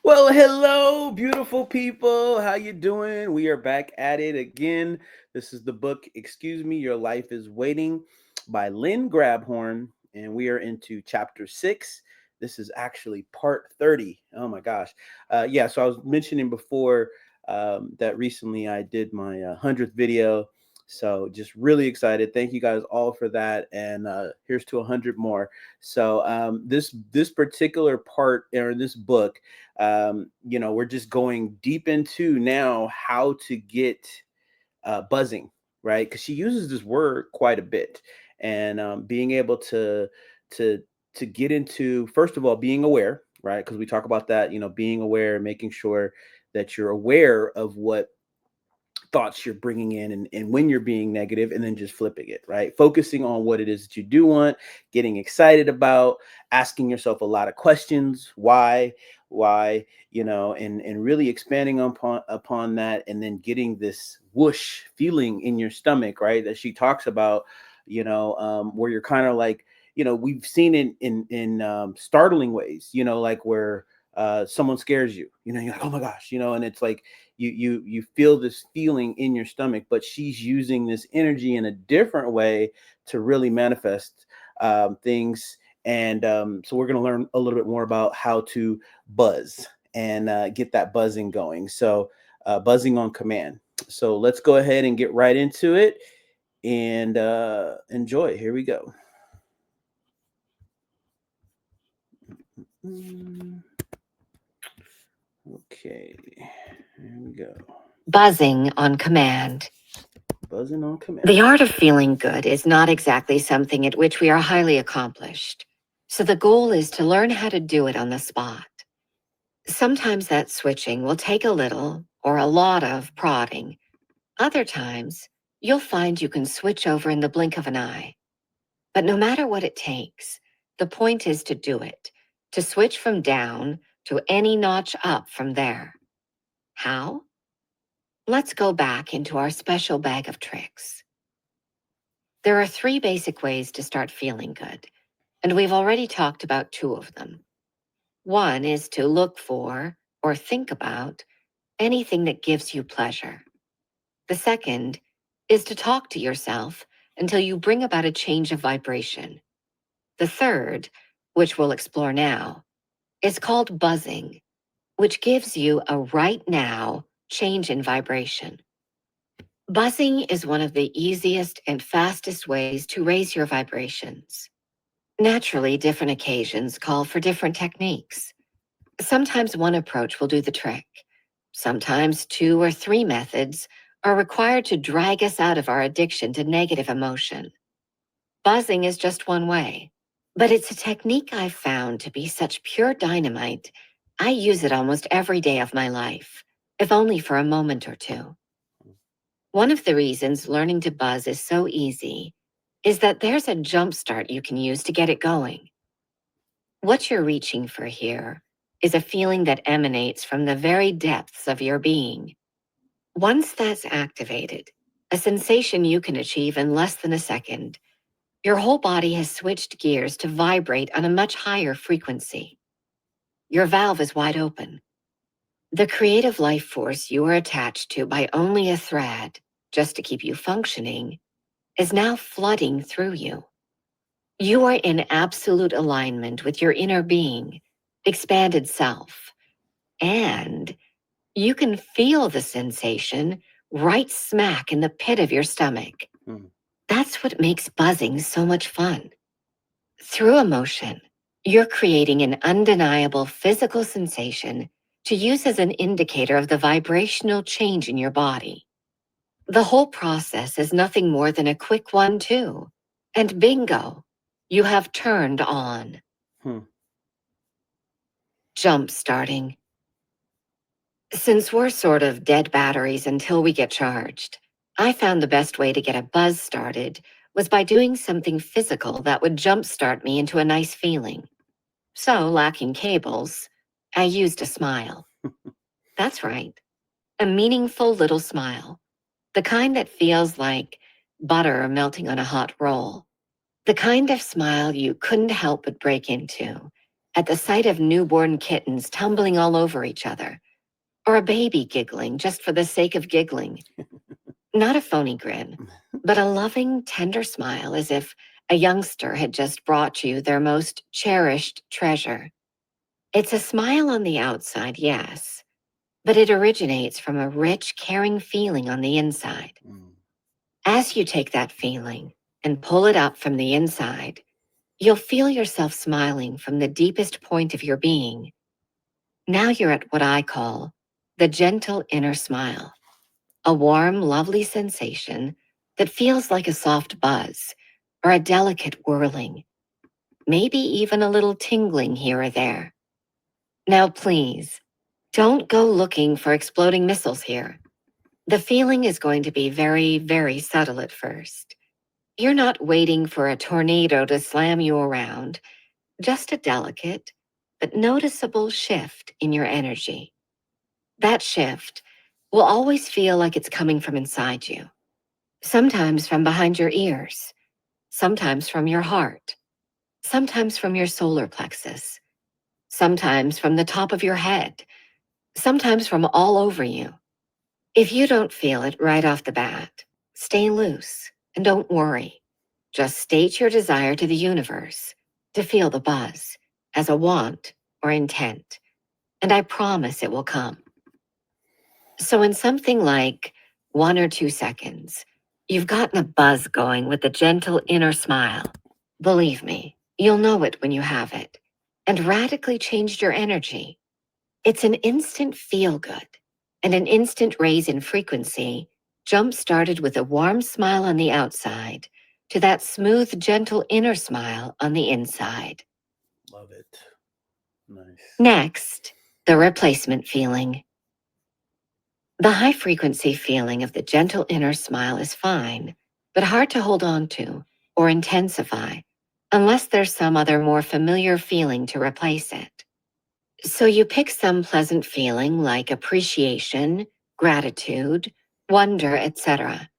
Well, hello, beautiful people. How you doing? We are back at it again. This is the book Excuse Me, Your Life is Waiting by Lynn Grabhorn, and we are into chapter 6. This is actually part 30. Oh my gosh. Yeah, so I was mentioning before that recently I did my 100th video. So just really excited. Thank you guys all for that. And here's to 100 more. So this particular part or this book, we're just going deep into now how to get buzzing, right? Because she uses this word quite a bit, and being able to to get into, first of all, being aware, right? Because we talk about that, being aware, making sure that you're aware of what thoughts you're bringing in, and when you're being negative, and then just flipping it, right? Focusing on what it is that you do want, getting excited about, asking yourself a lot of questions. Why, and really expanding upon that, and then getting this whoosh feeling in your stomach, right? That she talks about, where you're kind of like, we've seen it in startling ways, like where someone scares you, you're like, oh my gosh, and it's like you feel this feeling in your stomach, but she's using this energy in a different way to really manifest things. And so we're going to learn a little bit more about how to buzz and get that buzzing going. So buzzing on command. So let's go ahead and get right into it and enjoy. Here we go. Okay, here we go. Buzzing on command. Buzzing on command. The art of feeling good is not exactly something at which we are highly accomplished. So the goal is to learn how to do it on the spot. Sometimes that switching will take a little or a lot of prodding. Other times, you'll find you can switch over in the blink of an eye. But no matter what it takes, the point is to do it, to switch from down to any notch up from there. How? Let's go back into our special bag of tricks. There are three basic ways to start feeling good, and we've already talked about two of them. One is to look for or think about anything that gives you pleasure. The second is to talk to yourself until you bring about a change of vibration. The third, which we'll explore now, is called buzzing, which gives you a right now change in vibration. Buzzing is one of the easiest and fastest ways to raise your vibrations. Naturally, different occasions call for different techniques. Sometimes one approach will do the trick. Sometimes two or three methods are required to drag us out of our addiction to negative emotion. Buzzing is just one way, but it's a technique I've found to be such pure dynamite, I use it almost every day of my life, if only for a moment or two. One of the reasons learning to buzz is so easy is that there's a jump start you can use to get it going. What you're reaching for here is a feeling that emanates from the very depths of your being. Once that's activated, a sensation you can achieve in less than a second, your whole body has switched gears to vibrate on a much higher frequency. Your valve is wide open. The creative life force you are attached to by only a thread, just to keep you functioning, is now flooding through you. You are in absolute alignment with your inner being, expanded self, and you can feel the sensation right smack in the pit of your stomach. Hmm. That's what makes buzzing so much fun. Through emotion, you're creating an undeniable physical sensation to use as an indicator of the vibrational change in your body. The whole process is nothing more than a quick 1-2, and bingo, you have turned on. Hmm. Jump starting. Since we're sort of dead batteries until we get charged, I found the best way to get a buzz started was by doing something physical that would jumpstart me into a nice feeling. So, lacking cables, I used a smile. That's right, a meaningful little smile. The kind that feels like butter melting on a hot roll. The kind of smile you couldn't help but break into, at the sight of newborn kittens tumbling all over each other, or a baby giggling just for the sake of giggling. Not a phony grin, but a loving, tender smile as if a youngster had just brought you their most cherished treasure. It's a smile on the outside, yes, but it originates from a rich, caring feeling on the inside. Mm. As you take that feeling and pull it up from the inside, you'll feel yourself smiling from the deepest point of your being. Now you're at what I call the gentle inner smile, a warm, lovely sensation that feels like a soft buzz or a delicate whirling, maybe even a little tingling here or there. Now, please, don't go looking for exploding missiles here. The feeling is going to be very, very subtle at first. You're not waiting for a tornado to slam you around, just a delicate but noticeable shift in your energy. That shift will always feel like it's coming from inside you, sometimes from behind your ears, sometimes from your heart, sometimes from your solar plexus, sometimes from the top of your head, sometimes from all over you. If you don't feel it right off the bat, stay loose and don't worry. Just state your desire to the universe to feel the buzz as a want or intent, and I promise it will come. So, in something like 1 or 2 seconds, you've gotten a buzz going with a gentle inner smile. Believe me, you'll know it when you have it, and radically changed your energy. It's an instant feel good and an instant raise in frequency, jump started with a warm smile on the outside to that smooth, gentle inner smile on the inside. Love it. Nice. Next, the replacement feeling. The high frequency feeling of the gentle inner smile is fine, but hard to hold on to or intensify unless there's some other more familiar feeling to replace it. So you pick some pleasant feeling like appreciation, gratitude, wonder, etc.,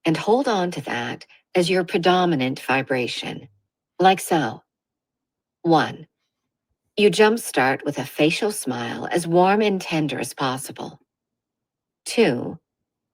and hold on to that as your predominant vibration. Like so. 1. You jumpstart with a facial smile as warm and tender as possible. 2.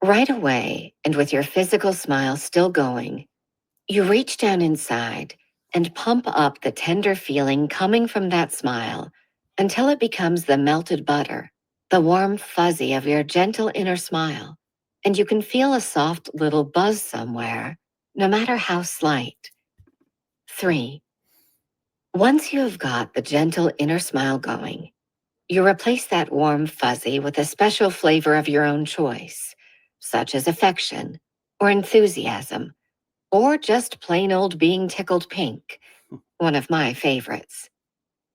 Right away, and with your physical smile still going, you reach down inside and pump up the tender feeling coming from that smile until it becomes the melted butter, the warm fuzzy of your gentle inner smile, and you can feel a soft little buzz somewhere, no matter how slight. 3. Once you have got the gentle inner smile going, you replace that warm fuzzy with a special flavor of your own choice, such as affection or enthusiasm, or just plain old being tickled pink, one of my favorites.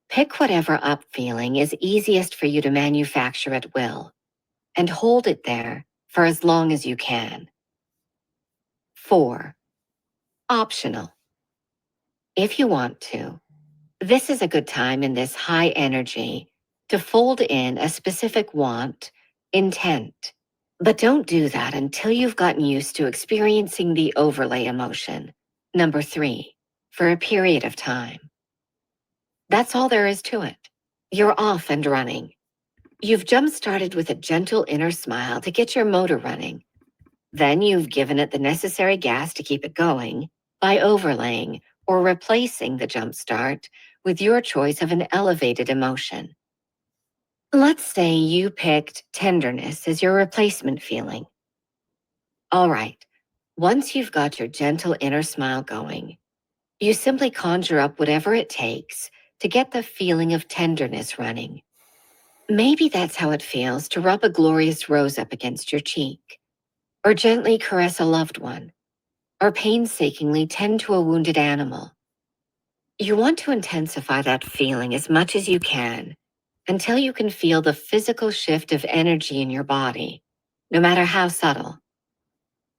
Pick whatever up feeling is easiest for you to manufacture at will, and hold it there for as long as you can. 4. Optional. If you want to, this is a good time in this high energy to fold in a specific want, intent. But don't do that until you've gotten used to experiencing the overlay emotion. Number 3, for a period of time. That's all there is to it. You're off and running. You've jump-started with a gentle inner smile to get your motor running. Then you've given it the necessary gas to keep it going by overlaying or replacing the jump-start with your choice of an elevated emotion. Let's say you picked tenderness as your replacement feeling. All right, once you've got your gentle inner smile going, you simply conjure up whatever it takes to get the feeling of tenderness running. Maybe that's how it feels to rub a glorious rose up against your cheek, or gently caress a loved one, or painstakingly tend to a wounded animal. You want to intensify that feeling as much as you can until you can feel the physical shift of energy in your body, no matter how subtle.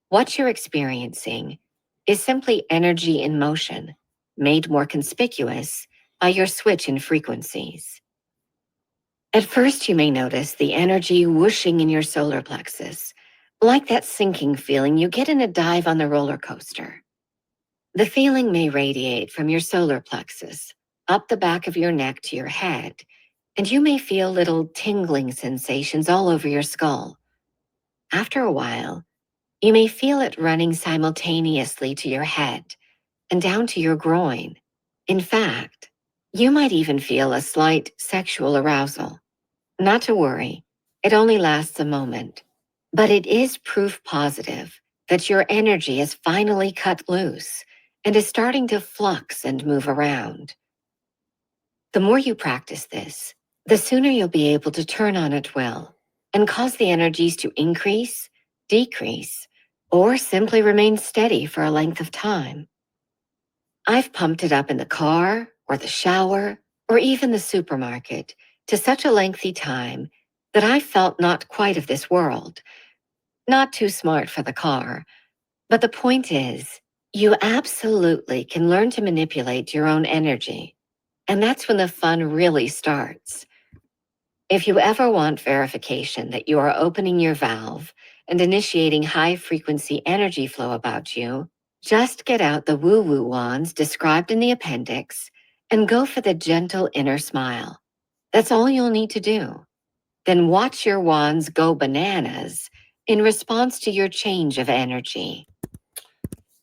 What you're experiencing is simply energy in motion, made more conspicuous by your switch in frequencies. At first, you may notice the energy whooshing in your solar plexus, like that sinking feeling you get in a dive on the roller coaster. The feeling may radiate from your solar plexus up the back of your neck to your head, and you may feel little tingling sensations all over your skull. After a while, you may feel it running simultaneously to your head and down to your groin. In fact, you might even feel a slight sexual arousal. Not to worry, it only lasts a moment, but it is proof positive that your energy is finally cut loose and is starting to flux and move around. The more you practice this, the sooner you'll be able to turn on at will and cause the energies to increase, decrease, or simply remain steady for a length of time. I've pumped it up in the car or the shower or even the supermarket to such a lengthy time that I felt not quite of this world. Not too smart for the car, but the point is, you absolutely can learn to manipulate your own energy. And that's when the fun really starts. If you ever want verification that you are opening your valve and initiating high frequency energy flow about you, just get out the woo woo wands described in the appendix and go for the gentle inner smile. That's all you'll need to do. Then watch your wands go bananas in response to your change of energy.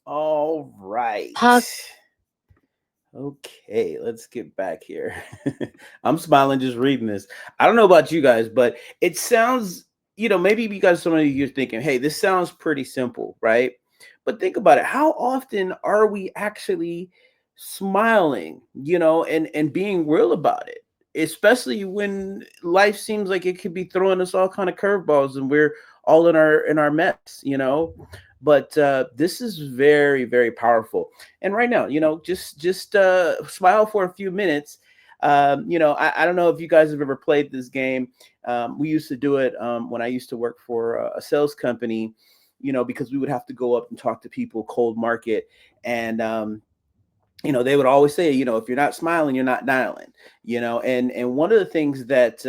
All right. Pause. Okay, let's get back here. I'm smiling just reading this. I don't know about you guys, but it sounds, maybe because some of you are thinking, hey, this sounds pretty simple, right? But think about it. How often are we actually smiling, and being real about it? Especially when life seems like it could be throwing us all kind of curveballs and we're all in our mess. But this is very, very powerful. And right now, just smile for a few minutes. I don't know if you guys have ever played this game. We used to do it when I used to work for a sales company. Because we would have to go up and talk to people cold market, and they would always say, if you're not smiling, you're not dialing. And one of the things that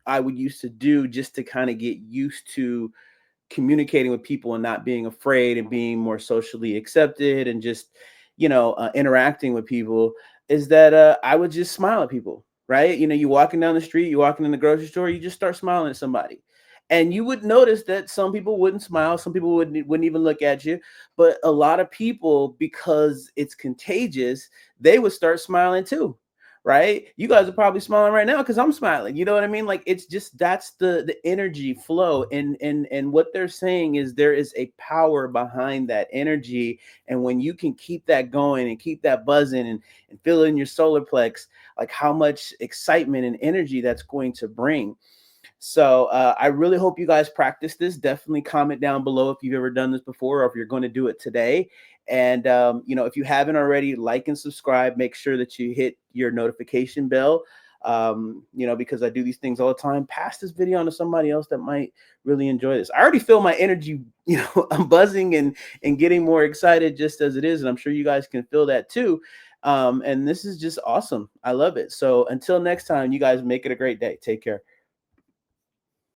I would used to do just to kind of get used to communicating with people and not being afraid and being more socially accepted and just interacting with people is that I would just smile at people, right? You walking down the street, you walking in the grocery store, you just start smiling at somebody, and you would notice that some people wouldn't smile, some people wouldn't even look at you, but a lot of people, because it's contagious, they would start smiling too. Right, you guys are probably smiling right now because I'm smiling. You know what I mean? Like, it's just, that's the energy flow, and what they're saying is there is a power behind that energy, and when you can keep that going and keep that buzzing and feel it in your solar plex, like how much excitement and energy that's going to bring. So I really hope you guys practice this. Definitely comment down below if you've ever done this before or if you're going to do it today. And if you haven't already, like and subscribe. Make sure that you hit your notification bell. Because I do these things all the time. Pass this video on to somebody else that might really enjoy this. I already feel my energy, I'm buzzing and getting more excited just as it is. And I'm sure you guys can feel that too. And this is just awesome. I love it. So until next time, you guys make it a great day. Take care.